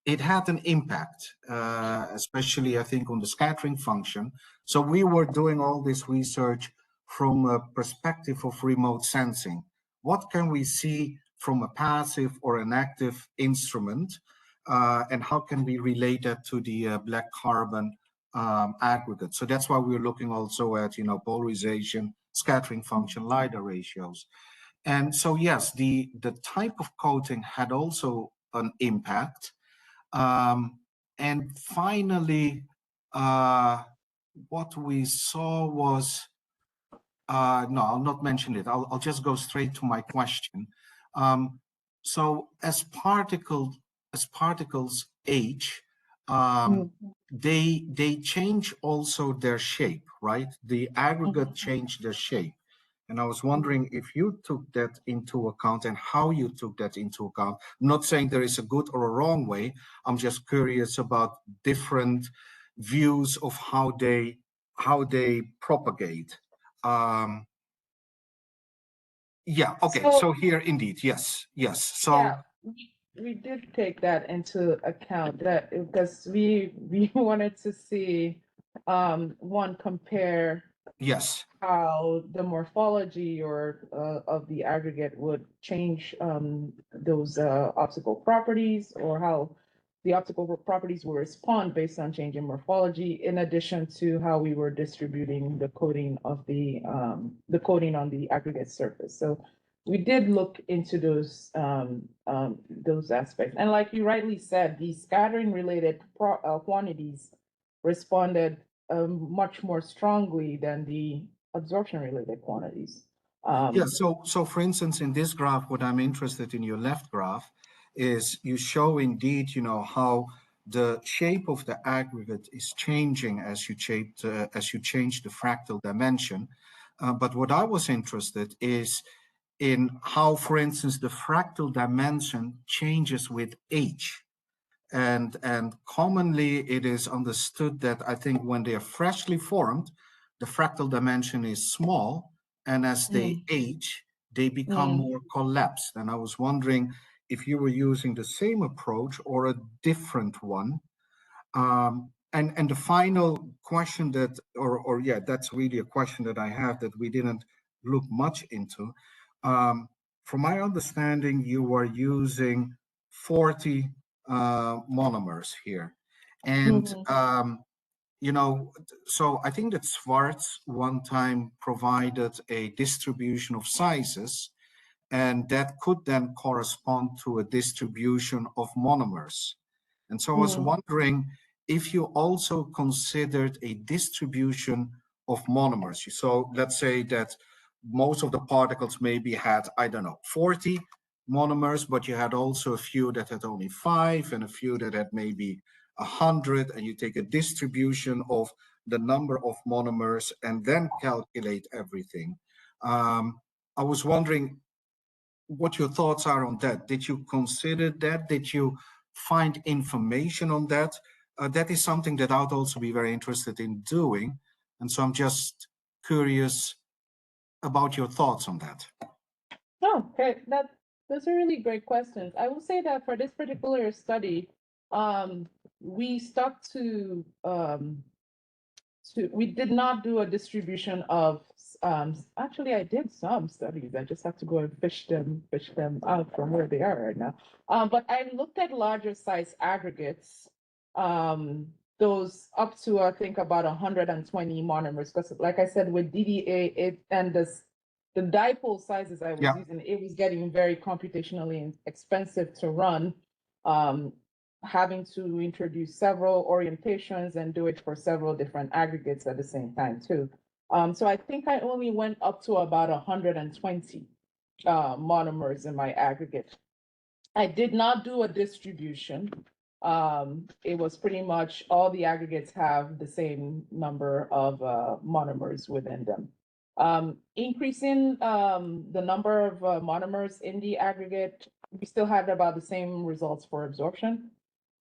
It had an impact, especially I think on the scattering function. So we were doing all this research from a perspective of remote sensing. What can we see from a passive or an active instrument, and how can we relate that to the black carbon aggregate? So that's why we're looking also at, polarization, scattering function, LiDAR ratios. And so, yes, the type of coating had also an impact. And finally, what we saw was, no, I'll not mention it. I'll just go straight to my question. So as particles age, they change also their shape, right? The aggregate change their shape. And I was wondering if you took that into account and how you took that into account. I'm not saying there is a good or a wrong way. I'm just curious about different views of how they propagate. Yeah, okay, so here indeed, yes. So yeah, we did take that into account, that because we wanted to see one, compare yes, how the morphology or of the aggregate would change those optical properties, or how the optical properties will respond based on changing morphology, in addition to how we were distributing the coating of the coating on the aggregate surface. So we did look into those aspects. And like you rightly said, the scattering related quantities responded much more strongly than the absorption related quantities. yeah, so for instance, in this graph, what I'm interested in your left graph is you show indeed, how the shape of the aggregate is changing as you change the fractal dimension. But what I was interested is in how, for instance, the fractal dimension changes with age. And commonly it is understood that I think when they are freshly formed, the fractal dimension is small, and as they age, they become more collapsed. And I was wondering if you were using the same approach or a different one. And the final question that, or yeah, that's really a question that I have that we didn't look much into. From my understanding, you are using 40 monomers here. And, so I think that Schwartz one time provided a distribution of sizes, and that could then correspond to a distribution of monomers. And so I was wondering if you also considered a distribution of monomers. So let's say that most of the particles maybe had, I don't know, 40 monomers, but you had also a few that had only 5 and a few that had maybe 100, and you take a distribution of the number of monomers and then calculate everything. I was wondering what your thoughts are on that. Did you consider that? Did you find information on that? That is something that I'd also be very interested in doing. And so I'm just curious about your thoughts on that. Oh, okay. Those are really great questions. I will say that for this particular study, we stuck to we did not do a distribution of actually I did some studies. I just have to go and fish them out from where they are right now. But I looked at larger size aggregates, those up to I think about 120 monomers, because like I said, with DDA the dipole sizes I was using, it was getting very computationally expensive to run. Having to introduce several orientations and do it for several different aggregates at the same time too. So I think I only went up to about 120 monomers in my aggregate. I did not do a distribution. It was pretty much all the aggregates have the same number of monomers within them. Increasing the number of monomers in the aggregate, we still have about the same results for absorption.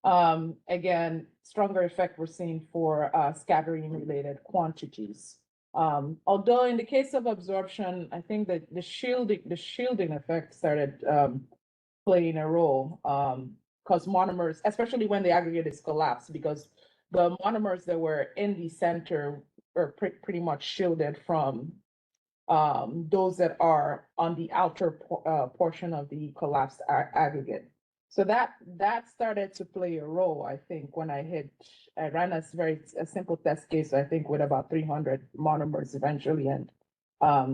Again, stronger effect we're seeing for scattering related quantities. Although in the case of absorption, I think that the shielding effect started playing a role, because monomers, especially when the aggregate is collapsed, because the monomers that were in the center were pretty much shielded from those that are on the outer portion of the collapsed aggregate. So that started to play a role, I think, when I ran a simple test case, I think with about 300 monomers eventually, and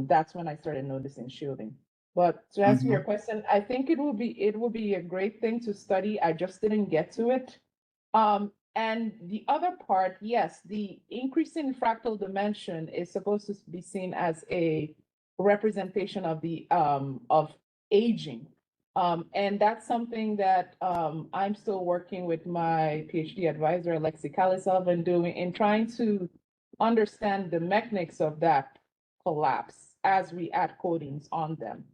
that's when I started noticing shielding. But to answer your question, I think it will be a great thing to study. I just didn't get to it. And the other part, yes, the increase in fractal dimension is supposed to be seen as a representation of the of aging. And that's something that I'm still working with my PhD advisor, Alexi Kalisov, and trying to understand the mechanics of that collapse as we add coatings on them.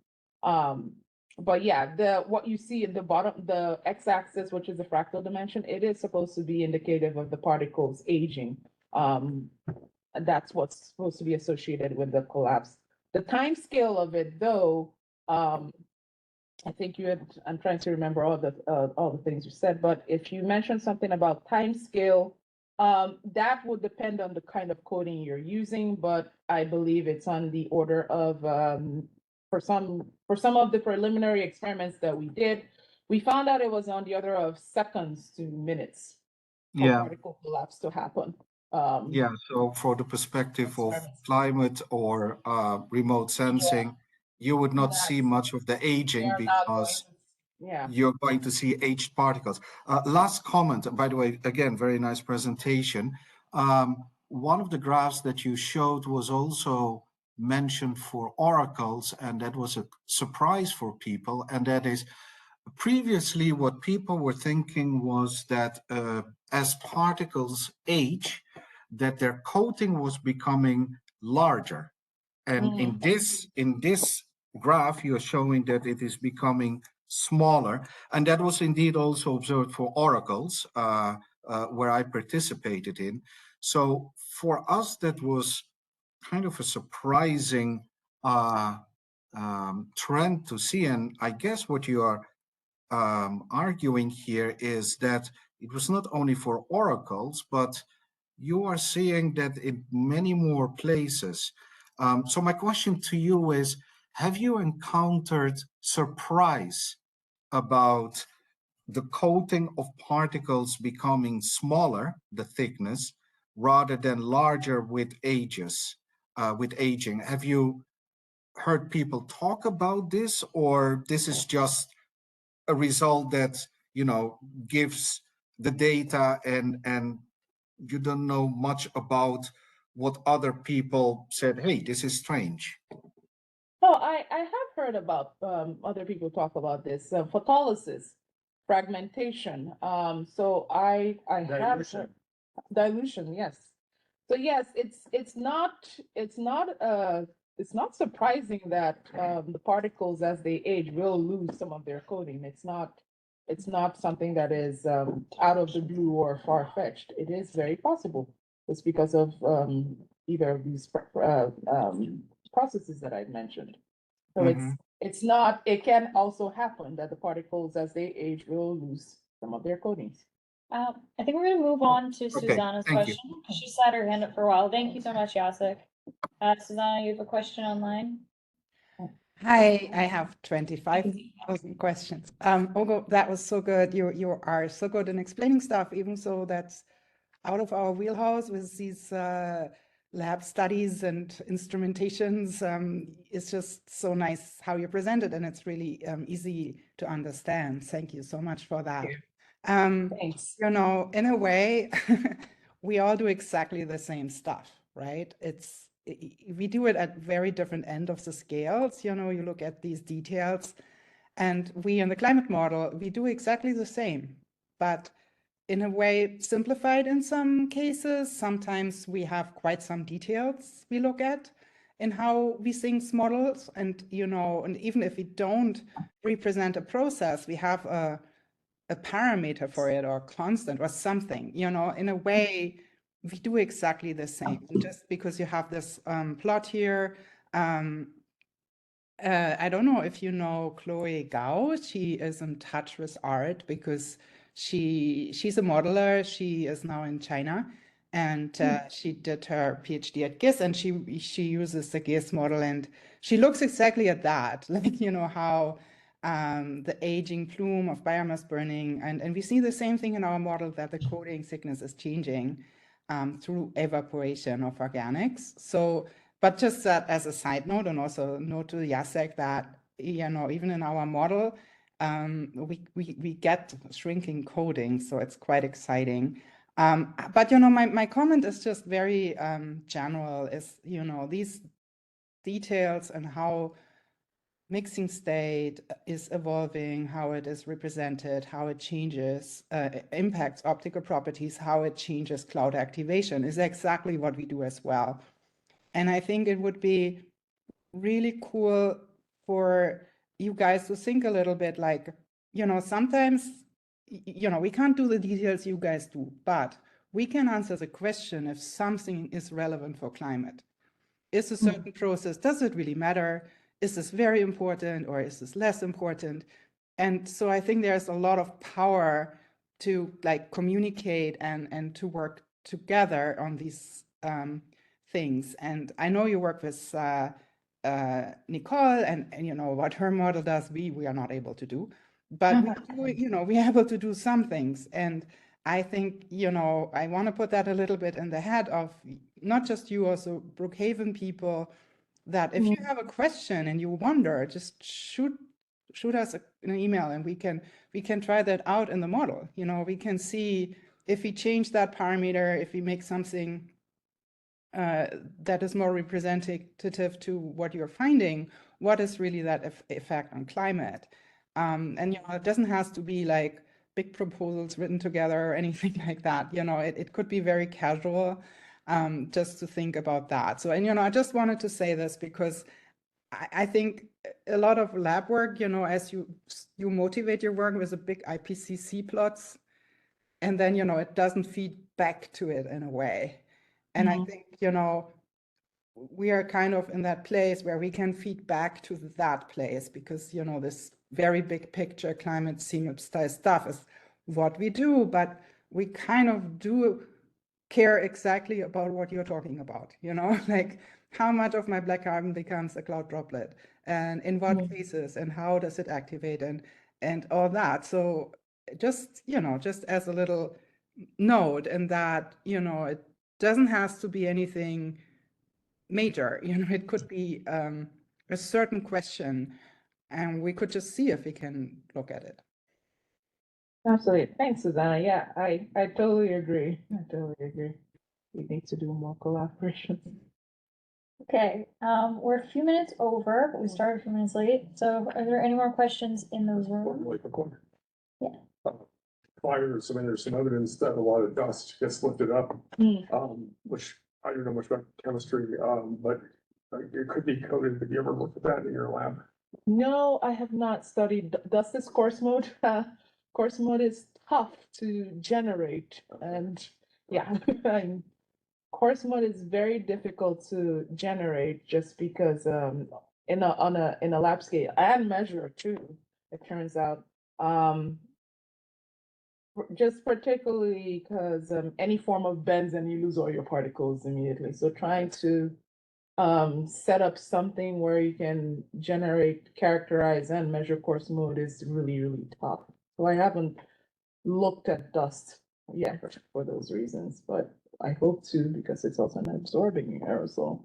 But yeah, what you see at the bottom, the x-axis, which is the fractal dimension, it is supposed to be indicative of the particles aging. That's what's supposed to be associated with the collapse. The time scale of it, though, I think I'm trying to remember all the things you said, but if you mentioned something about time scale, that would depend on the kind of coating you're using, but I believe it's on the order of, for some of the preliminary experiments that we did, we found out it was on the order of seconds to minutes for Yeah, particle collapse to happen. yeah. So for the perspective of Experiments. climate or remote sensing, you would not see That's- much of the aging They're not going because to, yeah. you're going to see aged particles. Last comment, by the way, again, very nice presentation. One of the graphs that you showed was also mentioned for oracles, and that was a surprise for people. And that is, previously what people were thinking was that as particles age, that their coating was becoming larger. And in this graph, you're showing that it is becoming smaller. And that was indeed also observed for oracles, where I participated in. So for us, that was kind of a surprising trend to see. And I guess what you are arguing here is that it was not only for oracles, but you are seeing that in many more places. So my question to you is, have you encountered surprise about the coating of particles becoming smaller, the thickness, rather than larger with with aging? Have you heard people talk about this, or this is just a result that, gives the data and you don't know much about what other people said, hey, this is strange? Oh, I have heard about other people talk about this photolysis, fragmentation. So I have Dilution. dilution, yes. So yes, it's not surprising that the particles as they age will lose some of their coating. It's not something that is out of the blue or far-fetched. It is very possible. It's because of either of these processes that I mentioned. So it can also happen that the particles as they age will lose some of their coatings. I think we're gonna move on to Susanna's thank you. question. She's had her hand up for a while. Thank you so much, Jacek. Susanna, you have a question online? Hi, I have 25,000 questions. Ogo, that was so good. You are so good in explaining stuff, even so that's out of our wheelhouse with these lab studies and instrumentations. It's just so nice how you present it, and it's really easy to understand. Thank you so much for that. Thanks. In a way, we all do exactly the same stuff, right? We do it at very different end of the scales. You look at these details, and we in the climate model, we do exactly the same, but in a way simplified in some cases. Sometimes we have quite some details we look at in how we think models, and and even if we don't represent a process, we have a parameter for it or constant or something. In a way, we do exactly the same. And just because you have this plot here, I don't know if you know Chloe Gao. She is in touch with art because she's a modeler. She is now in China, and she did her PhD at GISS, and she uses the GISS model, and she looks exactly at that, like how the aging plume of biomass burning, and we see the same thing in our model, that the coating thickness is changing through evaporation of organics. So, but just that as a side note, and also note to Jacek that even in our model, we get shrinking coating, so it's quite exciting. But my comment is just very general. Is these details and how mixing state is evolving, how it is represented, how it changes, impacts optical properties, how it changes cloud activation is exactly what we do as well. And I think it would be really cool for you guys to think a little bit like, sometimes, we can't do the details you guys do, but we can answer the question if something is relevant for climate. Is a certain process, does it really matter? Is this very important or is this less important? And so I think there's a lot of power to like communicate and to work together on these things. And I know you work with Nicole and what her model does, we are not able to do, but we're able to do some things. And I think, I want to put that a little bit in the head of not just you, also Brookhaven people, that if you have a question and you wonder, just shoot us an email and we can try that out in the model. We can see if we change that parameter, if we make something that is more representative to what you're finding, what is really that effect on climate? And it doesn't have to be like big proposals written together or anything like that. It could be very casual, just to think about that. So, and I just wanted to say this because I think a lot of lab work, as you motivate your work with a big IPCC plots, and then it doesn't feed back to it in a way. And I think, we are kind of in that place where we can feed back to that place because, this very big picture climate scene style stuff is what we do, but we kind of do care exactly about what you're talking about, like how much of my black carbon becomes a cloud droplet and in what cases and how does it activate and all that. So just, just as a little note in that, it doesn't have to be anything major, it could be a certain question and we could just see if we can look at it. Absolutely. Thanks, Susanna. Yeah, I totally agree. We need to do more collaboration. Okay, we're a few minutes over, but we started a few minutes late. So are there any more questions in those rooms? Yeah. Fires, there's some evidence that a lot of dust gets lifted up, which I don't know much about chemistry, but it could be coated. Have you ever looked at that in your lab? No, I have not studied dust is coarse mode. Coarse mode is tough to generate, and yeah, coarse mode is very difficult to generate just because in a lab scale and measure too. It turns out just particularly because any form of benzene, you lose all your particles immediately. So trying to set up something where you can generate, characterize, and measure coarse mode is really, really tough. So I haven't looked at dust yet for those reasons, but I hope to because it's also an absorbing aerosol.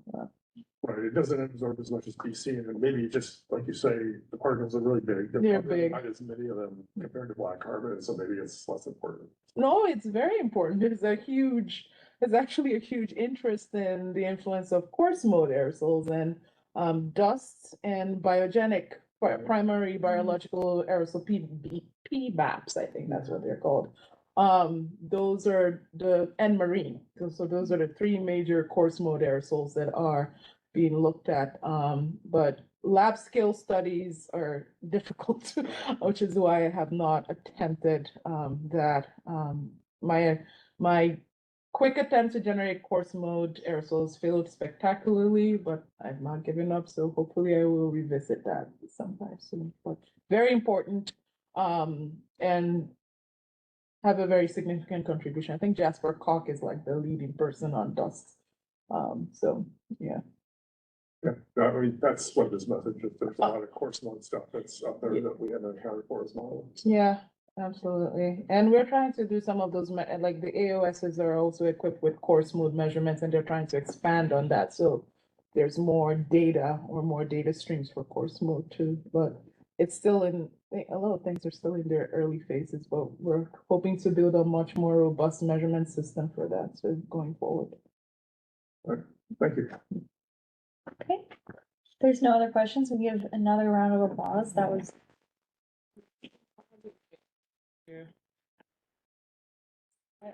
Right, it doesn't absorb as much as BC, and maybe just like you say, the particles are really big. They're big. Not as many of them compared to black carbon, so maybe it's less important. No, it's very important. There's actually a huge interest in the influence of coarse mode aerosols and dust and biogenic primary biological aerosol PBAPs, I think that's what they're called. Those are and marine. So those are the three major coarse mode aerosols that are being looked at. But lab scale studies are difficult, which is why I have not attempted that. My quick attempt to generate coarse mode aerosols failed spectacularly, but I've not given up. So hopefully I will revisit that sometime soon. But very important and have a very significant contribution. I think Jasper Koch is like the leading person on dust. So yeah. Yeah, I mean, that's what this message is. There's a lot of coarse mode stuff that's up there that we haven't accounted for as well. Yeah, absolutely. And we're trying to do some of those, like the AOSs are also equipped with coarse mode measurements, and they're trying to expand on that. So there's more data or more data streams for coarse mode too, but it's still a lot of things are still in their early phases, but we're hoping to build a much more robust measurement system for that. So going forward. Right. Thank you. Okay, there's no other questions. We give another round of applause. That was. I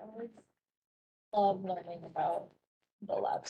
always love learning about the lab.